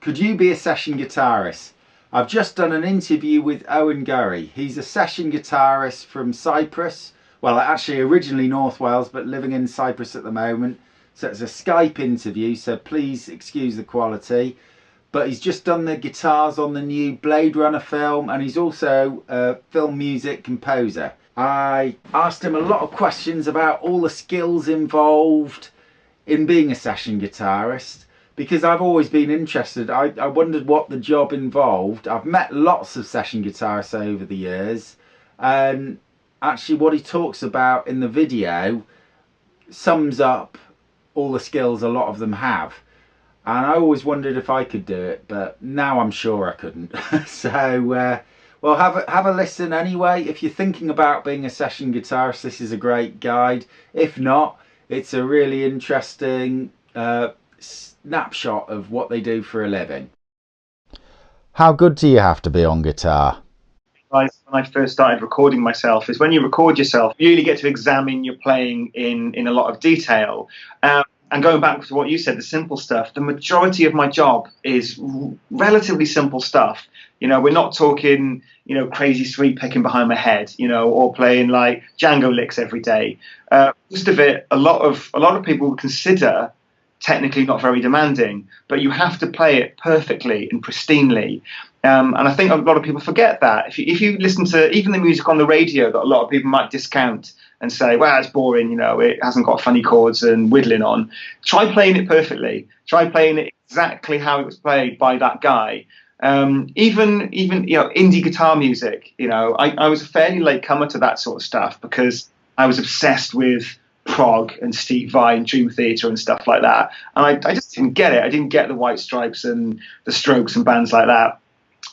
Could you be a session guitarist? I've just done an interview with Owen Gurry. He's a session guitarist from Cyprus. Well, actually originally North Wales, but living in Cyprus at the moment. So it's a Skype interview, so please excuse the quality. But he's just done the guitars on the new Blade Runner film, and he's also a film music composer. I asked him a lot of questions about all the skills involved in being a session guitarist, because I've always been interested. I wondered what the job involved. I've met lots of session guitarists over the years, and actually what he talks about in the video sums up all the skills a lot of them have. And I always wondered if I could do it, but now I'm sure I couldn't. So, well, have a listen anyway. If you're thinking about being a session guitarist, this is a great guide. If not, it's a really interesting snapshot of what they do for a living. How good do you have to be on guitar? When I first started recording myself is when you record yourself, you really get to examine your playing in a lot of detail. And going back to what you said, the simple stuff, the majority of my job is relatively simple stuff. You know, we're not talking, you know, crazy sweep picking behind my head, you know, or playing like Django licks every day. Most of it, a lot of people would consider technically not very demanding, but you have to play it perfectly and pristinely. And I think a lot of people forget that. If you listen to even the music on the radio that a lot of people might discount and say, well, it's boring, you know, it hasn't got funny chords and whittling on, try playing it perfectly. Try playing it exactly how it was played by that guy. Even you know, indie guitar music, you know, I was a fairly late comer to that sort of stuff because I was obsessed with prog and Steve Vai and Dream Theater and stuff like that. And I just didn't get it. I didn't get the White Stripes and the Strokes and bands like that.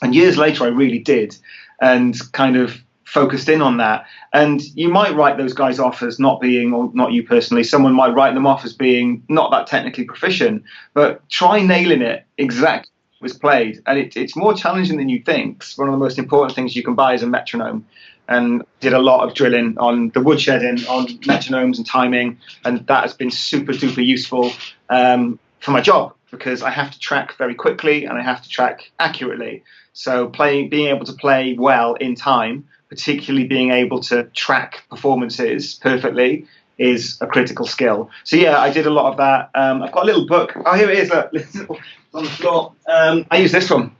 And years later, I really did, and kind of focused in on that. And you might write those guys off as not being, or not you personally, someone might write them off as being not that technically proficient, but try nailing it exactly as it was played. And it's more challenging than you think. It's one of the most important things you can buy is a metronome. And did a lot of drilling on the woodshedding, on metronomes and timing, and that has been super duper useful for my job because I have to track very quickly and I have to track accurately. So being able to play well in time, particularly being able to track performances perfectly, is a critical skill. So yeah, I did a lot of that. I've got a little book. Oh, here it is. Look, it's on the floor. I use this one.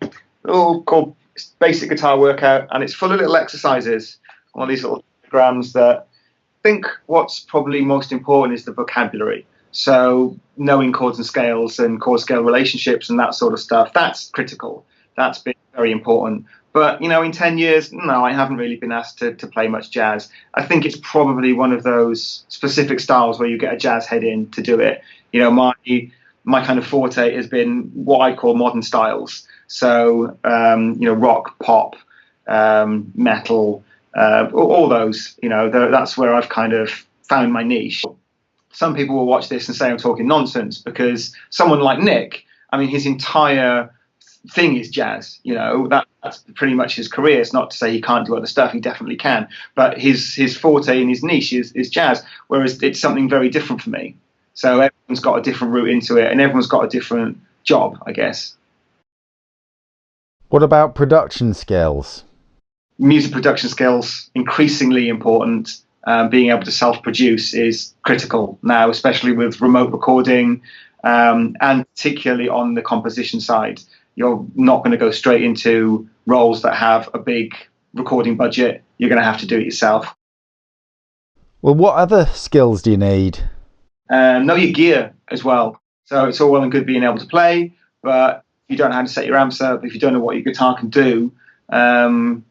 Called Basic Guitar Workout, and it's full of little exercises, all these little diagrams that I think what's probably most important is the vocabulary. So knowing chords and scales and chord scale relationships and that sort of stuff, that's critical. That's been very important. But, you know, in 10 years, no, I haven't really been asked to play much jazz. I think it's probably one of those specific styles where you get a jazz head in to do it. You know, my kind of forte has been what I call modern styles. So, you know, rock, pop, metal, all those, you know, that's where I've kind of found my niche. Some people will watch this and say I'm talking nonsense because someone like Nick, I mean, his entire thing is jazz, you know, that's pretty much his career. It's not to say he can't do other stuff, he definitely can, but his forte and his niche is jazz, whereas it's something very different for me. So everyone's got a different route into it and everyone's got a different job, I guess. What about production skills? Music production skills, increasingly important. Being able to self-produce is critical now, especially with remote recording, and particularly on the composition side. You're not going to go straight into roles that have a big recording budget. You're going to have to do it yourself. Well, what other skills do you need? Know your gear as well. So it's all well and good being able to play, but if you don't know how to set your amps up, if you don't know what your guitar can do, then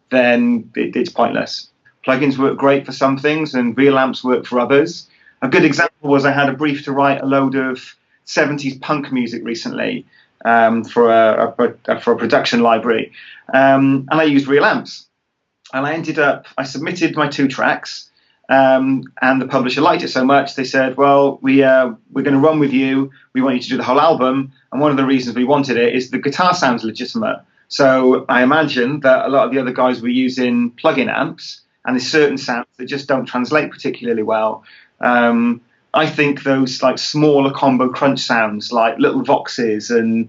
it's pointless. Plugins work great for some things and real amps work for others. A good example was I had a brief to write a load of 70s punk music recently for a production library, and I used real amps. And I submitted my 2 tracks, and the publisher liked it so much they said, well, we're going to run with you. We want you to do the whole album, and one of the reasons we wanted it is the guitar sounds legitimate. So I imagine that a lot of the other guys were using plug-in amps, and there's certain sounds that just don't translate particularly well. I think those like smaller combo crunch sounds, like little voxes and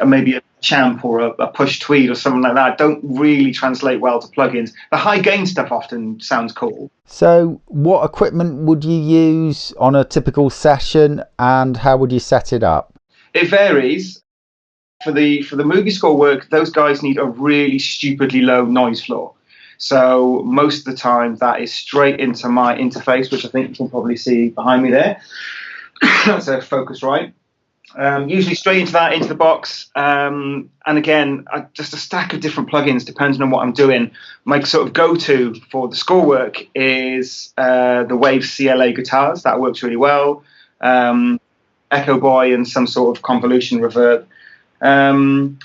maybe a champ or a push tweed or something like that, don't really translate well to plugins. The high gain stuff often sounds cool. So what equipment would you use on a typical session, and how would you set it up? It varies. For the movie score work, those guys need a really stupidly low noise floor. So most of the time that is straight into my interface, which I think you can probably see behind me there. So focus right. Usually straight into the box. And again, just a stack of different plugins depending on what I'm doing. My sort of go-to for the score work is the Wave CLA guitars. That works really well. Echo Boy and some sort of convolution reverb.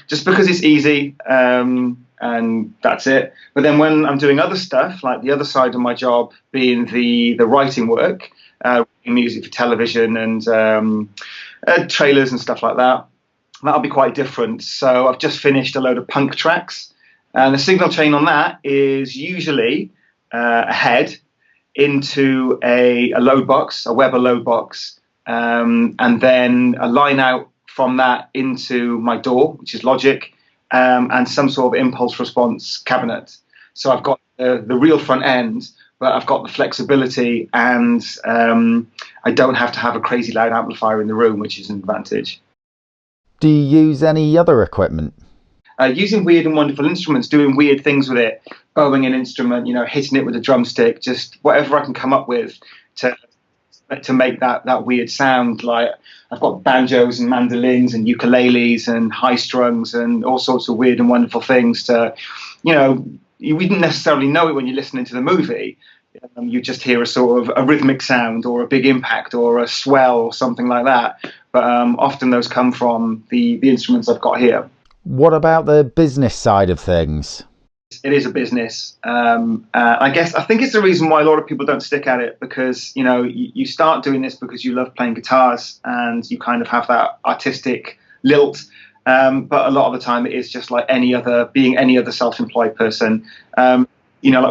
Just because it's easy, and that's it. But then when I'm doing other stuff, like the other side of my job being the writing work, music for television and trailers and stuff like that, that'll be quite different. So I've just finished a load of punk tracks, and the signal chain on that is usually a head into a load box, a Weber load box, and then a line out from that into my DAW, which is Logic, and some sort of impulse response cabinet. So I've got the real front end, but I've got the flexibility, and I don't have to have a crazy loud amplifier in the room, which is an advantage. Do you use any other equipment? Using weird and wonderful instruments, doing weird things with it, bowing an instrument, hitting it with a drumstick, just whatever I can come up with to make that weird sound. Like I've got banjos and mandolins and ukuleles and high strungs and all sorts of weird and wonderful things to, you wouldn't necessarily know it when you're listening to the movie. You just hear a sort of a rhythmic sound or a big impact or a swell or something like that. But often those come from the instruments I've got here. What about the business side of things? It is a business. I think it's the reason why a lot of people don't stick at it, because you start doing this because you love playing guitars and you kind of have that artistic lilt. But a lot of the time it is just like any other self-employed person. Like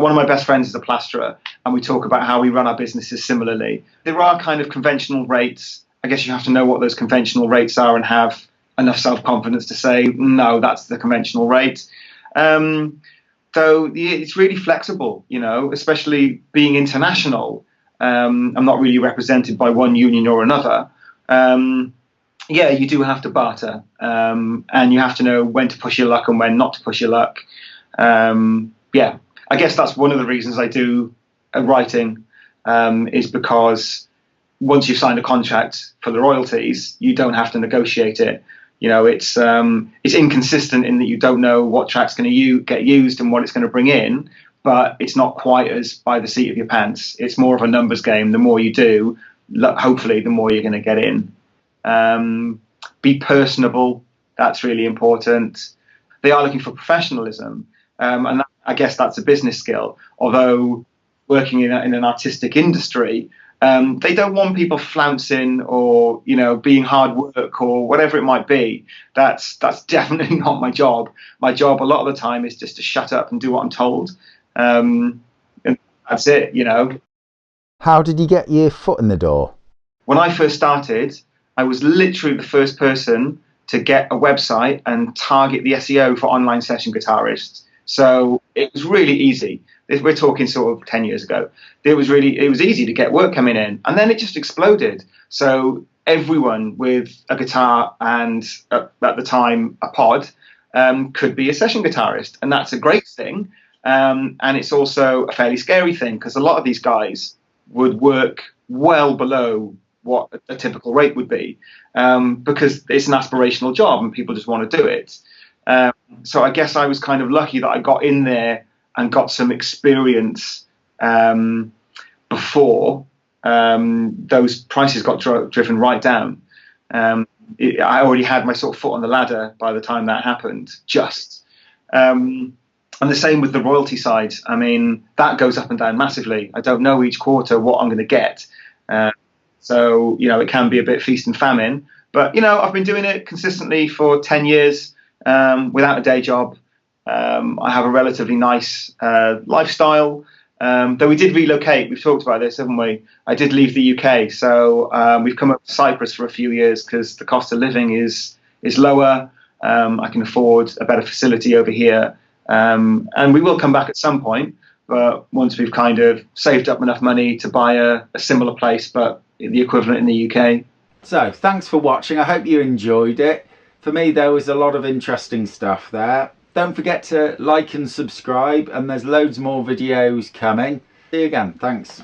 one of my best friends is a plasterer, and we talk about how we run our businesses similarly. There are kind of conventional rates. I guess you have to know what those conventional rates are and have enough self-confidence to say, no, that's the conventional rate. So it's really flexible, especially being international. I'm not really represented by one union or another. You do have to barter, and you have to know when to push your luck and when not to push your luck. I guess that's one of the reasons I do writing, is because once you've signed a contract for the royalties, you don't have to negotiate it. It's inconsistent in that you don't know what track's going to get used and what it's going to bring in, but it's not quite as by the seat of your pants. It's more of a numbers game. The more you do, hopefully, the more you're going to get in. Be personable. That's really important. They are looking for professionalism, and I guess that's a business skill. Although working in an artistic industry, they don't want people flouncing or being hard work or whatever it might be. That's definitely not my job. My job a lot of the time is just to shut up and do what I'm told, and that's it. How did you get your foot in the door? When I first started, I was literally the first person to get a website and target the SEO for online session guitarists. So it was really easy. We're talking sort of 10 years ago. It was easy to get work coming in, and then it just exploded. So everyone with a guitar and at the time a pod could be a session guitarist, and that's a great thing. And it's also a fairly scary thing, because a lot of these guys would work well below what a typical rate would be, because it's an aspirational job and people just want to do it. So I guess I was kind of lucky that I got in there and got some experience before those prices got driven right down. I already had my sort of foot on the ladder by the time that happened, and the same with the royalty side. I mean, that goes up and down massively. I don't know each quarter what I'm going to get. So, it can be a bit feast and famine. But, I've been doing it consistently for 10 years without a day job. I have a relatively nice lifestyle. Though we did relocate. We've talked about this, haven't we? I did leave the UK, so we've come up to Cyprus for a few years because the cost of living is lower. I can afford a better facility over here, and we will come back at some point. But once we've kind of saved up enough money to buy a similar place, but the equivalent in the UK. So thanks for watching. I hope you enjoyed it. For me, there was a lot of interesting stuff there. Don't forget to like and subscribe, and there's loads more videos coming. See you again. Thanks.